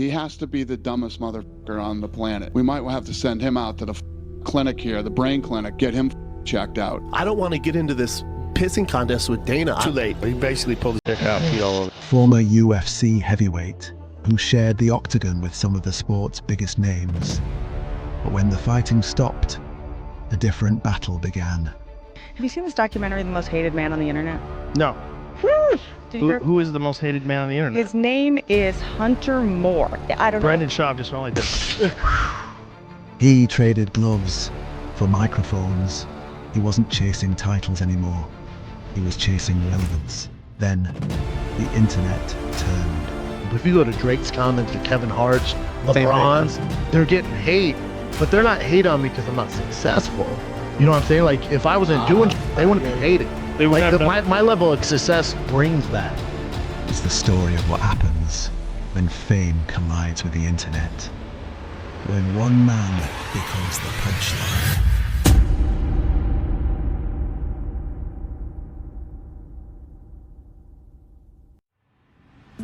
He has to be the dumbest motherfucker on the planet. We might have to send him out to the clinic here, the brain clinic, get him checked out. I don't want to get into this pissing contest with Dana. Too late. He basically pulled his dick out, peed all over. Former UFC heavyweight who shared the octagon with some of the sport's biggest names. But when the fighting stopped, a different battle began. Have you seen this documentary, The Most Hated Man on the Internet? No. Did you hear? Who is the most hated man on the internet? His name is Hunter Moore. I don't Brendan know. Schaub just went like this. He traded gloves for microphones. He wasn't chasing titles anymore. He was chasing relevance. Then, the internet turned. If you go to Drake's comments or Kevin Hart's, Same LeBron's, they're getting hate, but they're not hate on me because I'm not successful. You know what I'm saying? Like, if I wasn't doing they wouldn't be hated. They would Like, have no- my level of success brings that. It's the story of what happens when fame collides with the internet. When one man becomes the punchline.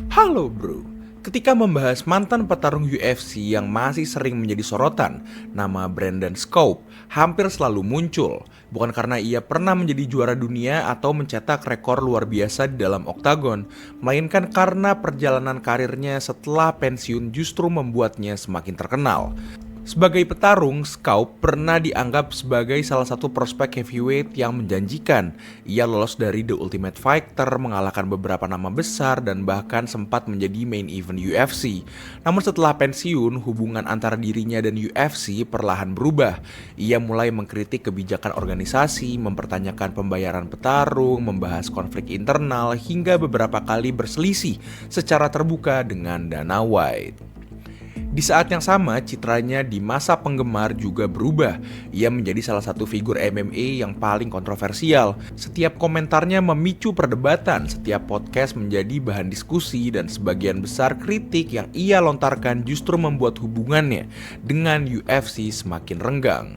Halo bro, ketika membahas mantan petarung UFC yang masih sering menjadi sorotan, nama Brendan Schaub hampir selalu muncul. Bukan karena ia pernah menjadi juara dunia atau mencetak rekor luar biasa di dalam oktagon, melainkan karena perjalanan karirnya setelah pensiun justru membuatnya semakin terkenal. Sebagai petarung, Schaub pernah dianggap sebagai salah satu prospek heavyweight yang menjanjikan. Ia lolos dari The Ultimate Fighter, mengalahkan beberapa nama besar, dan bahkan sempat menjadi main event UFC. Namun setelah pensiun, hubungan antara dirinya dan UFC perlahan berubah. Ia mulai mengkritik kebijakan organisasi, mempertanyakan pembayaran petarung, membahas konflik internal, hingga beberapa kali berselisih secara terbuka dengan Dana White. Di saat yang sama, citranya di masa penggemar juga berubah. Ia menjadi salah satu figur MMA yang paling kontroversial. Setiap komentarnya memicu perdebatan, setiap podcast menjadi bahan diskusi, dan sebagian besar kritik yang ia lontarkan justru membuat hubungannya dengan UFC semakin renggang.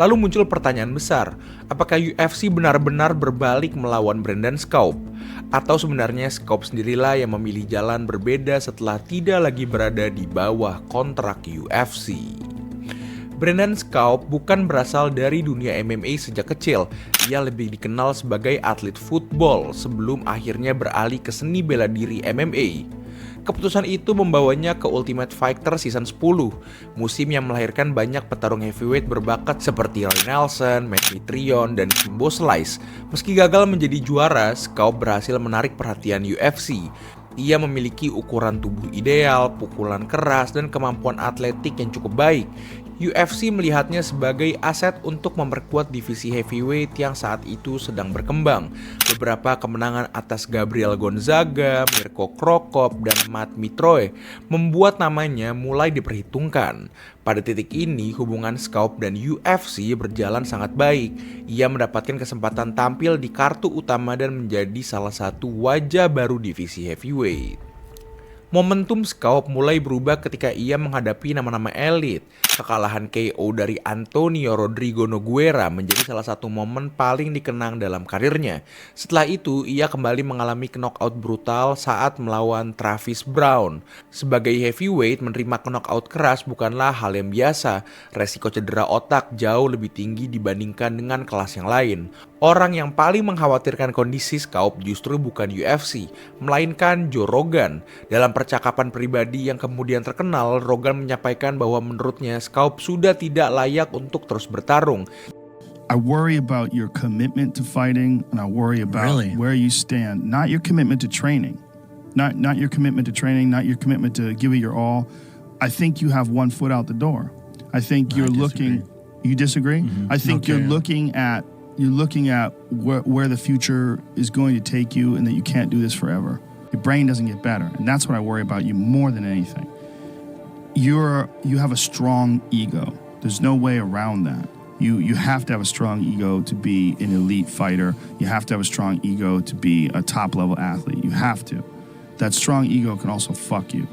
Lalu muncul pertanyaan besar, apakah UFC benar-benar berbalik melawan Brendan Schaub? Atau sebenarnya Schaub sendirilah yang memilih jalan berbeda setelah tidak lagi berada di bawah kontrak UFC? Brendan Schaub bukan berasal dari dunia MMA sejak kecil. Ia lebih dikenal sebagai atlet football sebelum akhirnya beralih ke seni bela diri MMA. Keputusan itu membawanya ke Ultimate Fighter Season 10, musim yang melahirkan banyak petarung heavyweight berbakat seperti Roy Nelson, Matt Mitrione, dan Kimbo Slice. Meski gagal menjadi juara, Schaub berhasil menarik perhatian UFC. Ia memiliki ukuran tubuh ideal, pukulan keras, dan kemampuan atletik yang cukup baik. UFC melihatnya sebagai aset untuk memperkuat divisi heavyweight yang saat itu sedang berkembang. Beberapa kemenangan atas Gabriel Gonzaga, Mirko Cro Cop, dan Matt Mitrione membuat namanya mulai diperhitungkan. Pada titik ini, hubungan Schaub dan UFC berjalan sangat baik. Ia mendapatkan kesempatan tampil di kartu utama dan menjadi salah satu wajah baru divisi heavyweight. Momentum Schaub mulai berubah ketika ia menghadapi nama-nama elit. Kekalahan KO dari Antonio Rodrigo Nogueira menjadi salah satu momen paling dikenang dalam karirnya. Setelah itu, ia kembali mengalami knockout brutal saat melawan Travis Browne. Sebagai heavyweight, menerima knockout keras bukanlah hal yang biasa. Resiko cedera otak jauh lebih tinggi dibandingkan dengan kelas yang lain. Orang yang paling mengkhawatirkan kondisi Schaub justru bukan UFC, melainkan Joe Rogan. Dalam percakapan pribadi yang kemudian terkenal, Rogan menyampaikan bahwa menurutnya Schaub sudah tidak layak untuk terus bertarung. I worry about your commitment to fighting, and I worry about where you stand. Not your commitment to training, not your commitment to training, not your commitment to give it your all. I think you have one foot out the door. I think you're looking. You disagree? Mm-hmm. I think you're looking at where the future is going to take you, and that you can't do this forever. Your brain doesn't get better, and that's what I worry about you more than anything. You have a strong ego. There's no way around that. You have to have a strong ego to be an elite fighter. You have to have a strong ego to be a top level athlete. You have to. That strong ego can also fuck you,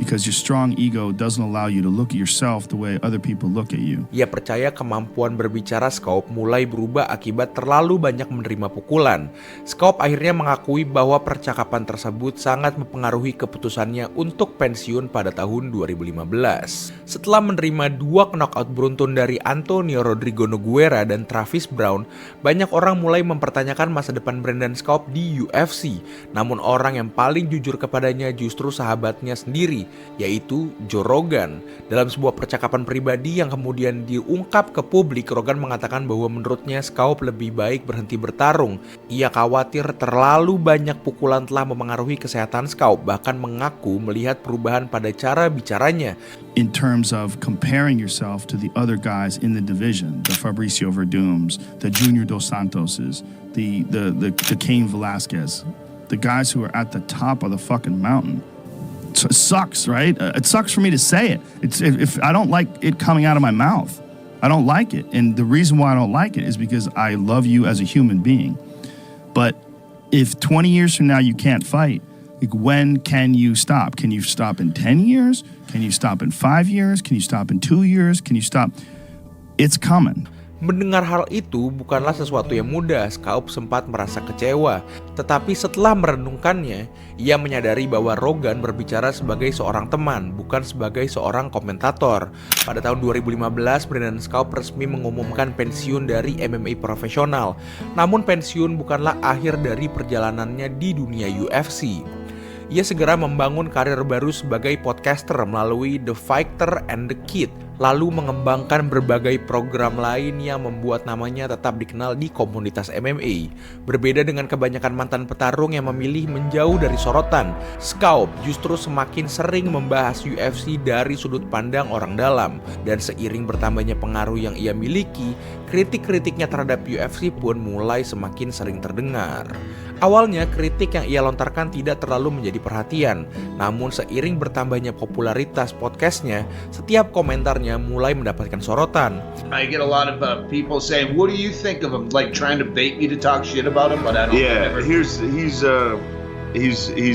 because your strong ego doesn't allow you to look at yourself the way other people look at you. Ia percaya kemampuan berbicara Scope mulai berubah akibat terlalu banyak menerima pukulan. Scope akhirnya mengakui bahwa percakapan tersebut sangat mempengaruhi keputusannya untuk pensiun pada tahun 2015. Setelah menerima 2 knockout beruntun dari Antonio Rodrigo Nogueira dan Travis Brown, banyak orang mulai mempertanyakan masa depan Brendan Scope di UFC. Namun orang yang paling jujur kepadanya justru sahabatnya sendiri, yaitu Joe Rogan. Dalam sebuah percakapan pribadi yang kemudian diungkap ke publik, Rogan mengatakan bahwa menurutnya Scope lebih baik berhenti bertarung. Ia khawatir terlalu banyak pukulan telah memengaruhi kesehatan Scope, bahkan mengaku melihat perubahan pada cara bicaranya. In terms of comparing yourself to the other guys in the division, the Fabricio Verdums, the Junior Dos Santoses, the Cain Velasquez, the guys who are at the top of the fucking mountain. It sucks, right? It sucks for me to say it. If I don't like it coming out of my mouth. I don't like it. And the reason why I don't like it is because I love you as a human being. But if 20 years from now you can't fight, like when can you stop? Can you stop in 10 years? Can you stop in 5 years? Can you stop in 2 years? Can you stop? It's coming. Mendengar hal itu bukanlah sesuatu yang mudah. Scope sempat merasa kecewa, tetapi setelah merenungkannya, ia menyadari bahwa Rogan berbicara sebagai seorang teman, bukan sebagai seorang komentator. Pada tahun 2015, Brendan Scope resmi mengumumkan pensiun dari MMA profesional. Namun pensiun bukanlah akhir dari perjalanannya di dunia UFC. Ia segera membangun karir baru sebagai podcaster melalui The Fighter and the Kid, lalu mengembangkan berbagai program lain yang membuat namanya tetap dikenal di komunitas MMA. Berbeda dengan kebanyakan mantan petarung yang memilih menjauh dari sorotan, Scope justru semakin sering membahas UFC dari sudut pandang orang dalam. Dan seiring bertambahnya pengaruh yang ia miliki, kritik-kritiknya terhadap UFC pun mulai semakin sering terdengar. Awalnya kritik yang ia lontarkan tidak terlalu menjadi perhatian, namun seiring bertambahnya popularitas podcastnya, setiap komentarnya mulai mendapatkan sorotan. I get a lot of people saying, "What do you think of him?" Like trying to bait me to talk shit about him, but I don't. Yeah, he's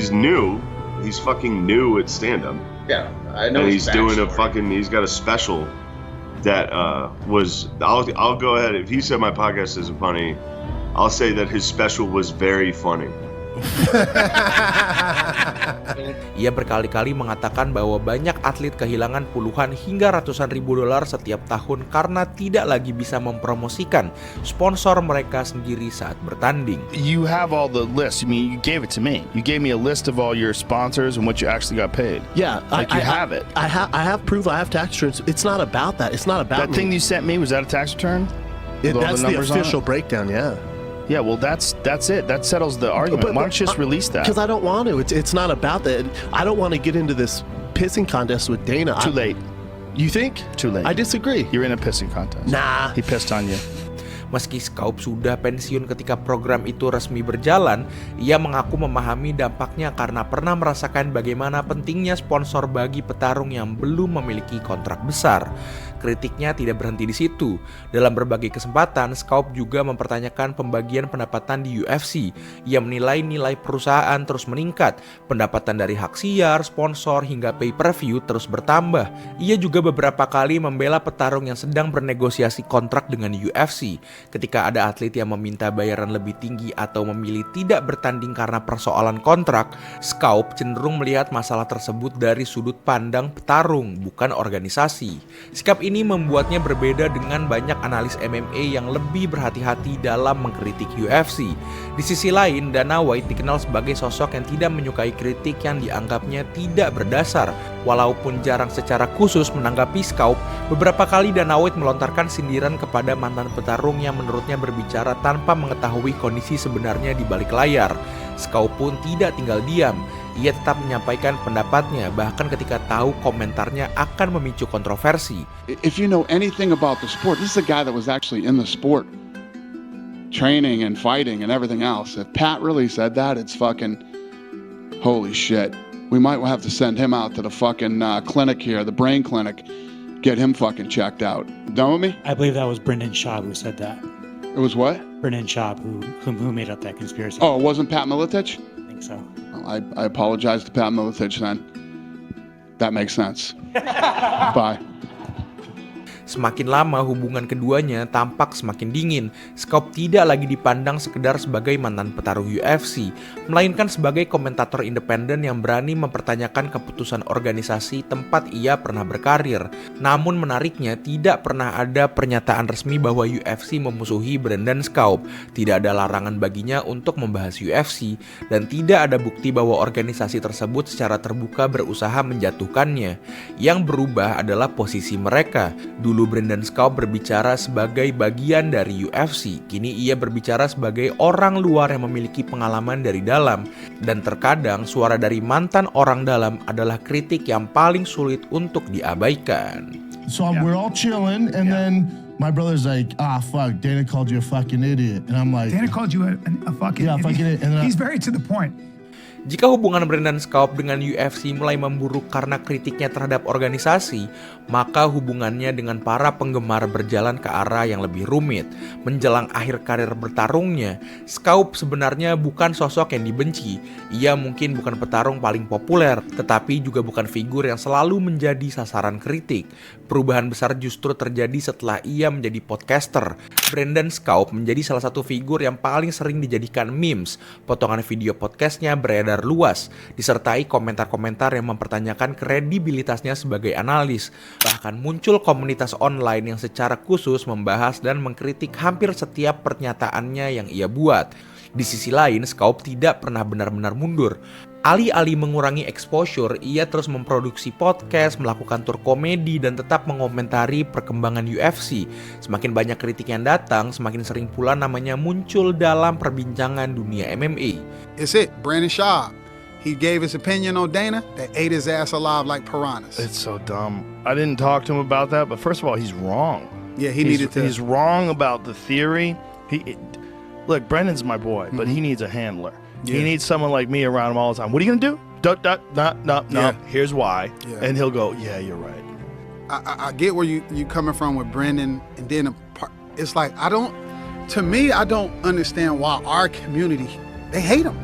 new. He's fucking new at stand-up. Yeah, I know. And he's doing he's got a special that was. I'll go ahead. If he said my podcast isn't funny, I'll say that his special was very funny. Ia berkali-kali mengatakan bahwa banyak atlet kehilangan puluhan hingga ratusan ribu dolar setiap tahun karena tidak lagi bisa mempromosikan sponsor mereka sendiri saat bertanding. You have all the lists. I mean, you gave it to me. You gave me a list of all your sponsors and what you actually got paid. Yeah, like you have it. I have proof. I have tax returns. It's not about that. It's not about that thing you sent me. Was that a tax return? That's the official breakdown. Yeah. Yeah, well, that's it. That settles the argument. Why don't you just release that? Because I don't want to. It's not about that. I don't want to get into this pissing contest with Dana. Too late. You think? Too late. I disagree. You're in a pissing contest. Nah. He pissed on you. Meski Scope sudah pensiun ketika program itu resmi berjalan, ia mengaku memahami dampaknya karena pernah merasakan bagaimana pentingnya sponsor bagi petarung yang belum memiliki kontrak besar. Kritiknya tidak berhenti di situ. Dalam berbagai kesempatan, Scope juga mempertanyakan pembagian pendapatan di UFC. Ia menilai nilai perusahaan terus meningkat, pendapatan dari hak siar, sponsor, hingga pay-per-view terus bertambah. Ia juga beberapa kali membela petarung yang sedang bernegosiasi kontrak dengan UFC. Ketika ada atlet yang meminta bayaran lebih tinggi atau memilih tidak bertanding karena persoalan kontrak, Scope cenderung melihat masalah tersebut dari sudut pandang petarung, bukan organisasi. Sikap ini membuatnya berbeda dengan banyak analis MMA yang lebih berhati-hati dalam mengkritik UFC. Di sisi lain, Dana White dikenal sebagai sosok yang tidak menyukai kritik yang dianggapnya tidak berdasar. Walaupun jarang secara khusus menanggapi Scope, beberapa kali Dana White melontarkan sindiran kepada mantan petarung yang menurutnya berbicara tanpa mengetahui kondisi sebenarnya di balik layar. Scope pun tidak tinggal diam. Ia tetap menyampaikan pendapatnya, bahkan ketika tahu komentarnya akan memicu kontroversi. If you know anything about the sport, this is a guy that was actually in the sport, training and fighting and everything else. If Pat really said that, it's fucking holy shit. We might have to send him out to the fucking clinic here, the brain clinic, get him fucking checked out. Done with me? I believe that was Brendan Schaub who said that. It was what? Brendan Schaub who made up that conspiracy. Oh, it wasn't Pat Miletich? I think so. Well, I apologize to Pat Miletich then. that makes sense. Bye. Semakin lama hubungan keduanya tampak semakin dingin. Scope tidak lagi dipandang sekedar sebagai mantan petarung UFC, melainkan sebagai komentator independen yang berani mempertanyakan keputusan organisasi tempat ia pernah berkarir. Namun menariknya, tidak pernah ada pernyataan resmi bahwa UFC memusuhi Brendan Schaub. Tidak ada larangan baginya untuk membahas UFC, dan tidak ada bukti bahwa organisasi tersebut secara terbuka berusaha menjatuhkannya. Yang berubah adalah posisi mereka. Dulu Brendan Schaub berbicara sebagai bagian dari UFC, kini ia berbicara sebagai orang luar yang memiliki pengalaman dari dalam. Dan terkadang suara dari mantan orang dalam adalah kritik yang paling sulit untuk diabaikan. So we're all chilling, and then my brother's like, fuck, Dana called you a fucking idiot. And I'm like, Dana called you a fucking idiot. Fucking idiot. And he's very to the point. Jika hubungan Brendan Schaub dengan UFC mulai memburuk karena kritiknya terhadap organisasi, maka hubungannya dengan para penggemar berjalan ke arah yang lebih rumit. Menjelang akhir karir bertarungnya, Schaub sebenarnya bukan sosok yang dibenci. Ia mungkin bukan petarung paling populer, tetapi juga bukan figur yang selalu menjadi sasaran kritik. Perubahan besar justru terjadi setelah ia menjadi podcaster. Brendan Schaub menjadi salah satu figur yang paling sering dijadikan memes. Potongan video podcastnya beredar luas, disertai komentar-komentar yang mempertanyakan kredibilitasnya sebagai analis. Bahkan muncul komunitas online yang secara khusus membahas dan mengkritik hampir setiap pernyataannya yang ia buat. Di sisi lain, Schaub tidak pernah benar-benar mundur. Alih-alih mengurangi exposure, ia terus memproduksi podcast, melakukan tur komedi, dan tetap mengomentari perkembangan UFC. Semakin banyak kritik yang datang, semakin sering pula namanya muncul dalam perbincangan dunia MMA. It's it, Brandon Schaub. He gave his opinion on Dana. They ate his ass alive like piranhas. It's so dumb. I didn't talk to him about that, but first of all, he's wrong. Yeah, he's wrong about the theory. Look, Brendan's my boy, but he needs a handler. Yeah. He needs someone like me around him all the time. What are you gonna do? No. Yeah. Here's why. Yeah. And he'll go, yeah, you're right. I get where you coming from with Brendan, and then it's like I don't understand why our community, they hate him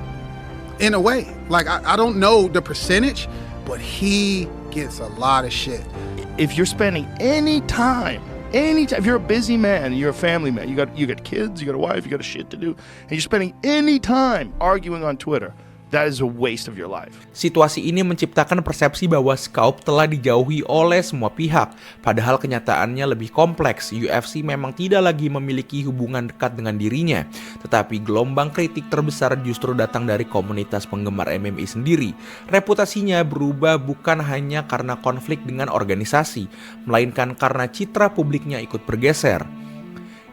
in a way. Like I don't know the percentage, but he gets a lot of shit. If you're spending any time, if you're a busy man, you're a family man, you got kids, you got a wife, you got a shit to do, and you're spending any time arguing on Twitter, that is a waste of your life. Situasi ini menciptakan persepsi bahwa Schaub telah dijauhi oleh semua pihak. Padahal kenyataannya lebih kompleks. UFC memang tidak lagi memiliki hubungan dekat dengan dirinya. Tetapi gelombang kritik terbesar justru datang dari komunitas penggemar MMA sendiri. Reputasinya berubah bukan hanya karena konflik dengan organisasi, melainkan karena citra publiknya ikut bergeser.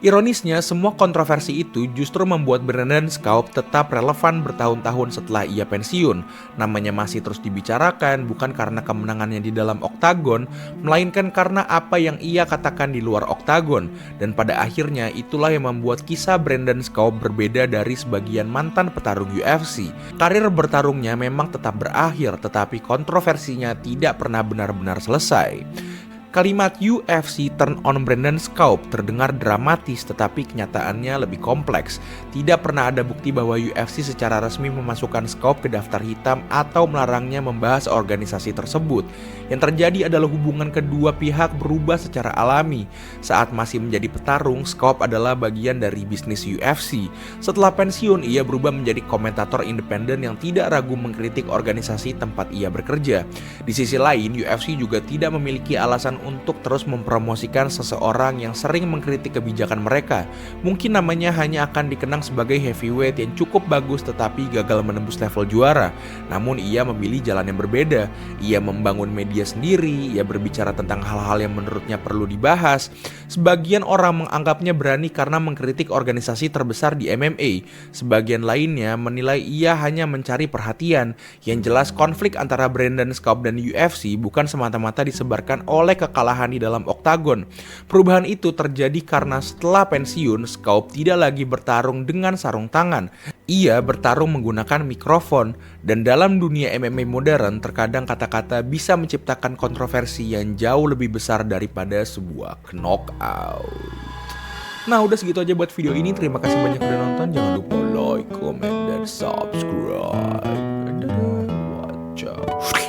Ironisnya, semua kontroversi itu justru membuat Brendan Schaub tetap relevan bertahun-tahun setelah ia pensiun. Namanya masih terus dibicarakan bukan karena kemenangannya di dalam oktagon, melainkan karena apa yang ia katakan di luar oktagon. Dan pada akhirnya itulah yang membuat kisah Brendan Schaub berbeda dari sebagian mantan petarung UFC. Karir bertarungnya memang tetap berakhir, tetapi kontroversinya tidak pernah benar-benar selesai. Kalimat UFC turn on Brendan Schaub terdengar dramatis, tetapi kenyataannya lebih kompleks. Tidak pernah ada bukti bahwa UFC secara resmi memasukkan Schaub ke daftar hitam atau melarangnya membahas organisasi tersebut. Yang terjadi adalah hubungan kedua pihak berubah secara alami. Saat masih menjadi petarung, Schaub adalah bagian dari bisnis UFC. Setelah pensiun, ia berubah menjadi komentator independen yang tidak ragu mengkritik organisasi tempat ia bekerja. Di sisi lain, UFC juga tidak memiliki alasan untuk terus mempromosikan seseorang yang sering mengkritik kebijakan mereka. Mungkin namanya hanya akan dikenang sebagai heavyweight yang cukup bagus tetapi gagal menembus level juara. Namun ia memilih jalan yang berbeda. Ia membangun media sendiri, ia berbicara tentang hal-hal yang menurutnya perlu dibahas. Sebagian orang menganggapnya berani karena mengkritik organisasi terbesar di MMA. Sebagian lainnya menilai ia hanya mencari perhatian. Yang jelas konflik antara Brendan Schaub dan UFC bukan semata-mata disebarkan oleh kekalahan di dalam oktagon. Perubahan itu terjadi karena setelah pensiun, Schaub tidak lagi bertarung dengan sarung tangan. Ia bertarung menggunakan mikrofon. Dan dalam dunia MMA modern, terkadang kata-kata bisa menciptakan kontroversi yang jauh lebih besar daripada sebuah knockout. Nah, udah segitu aja buat video ini. Terima kasih banyak udah nonton. Jangan lupa like, comment, dan subscribe. Dadah, watch out.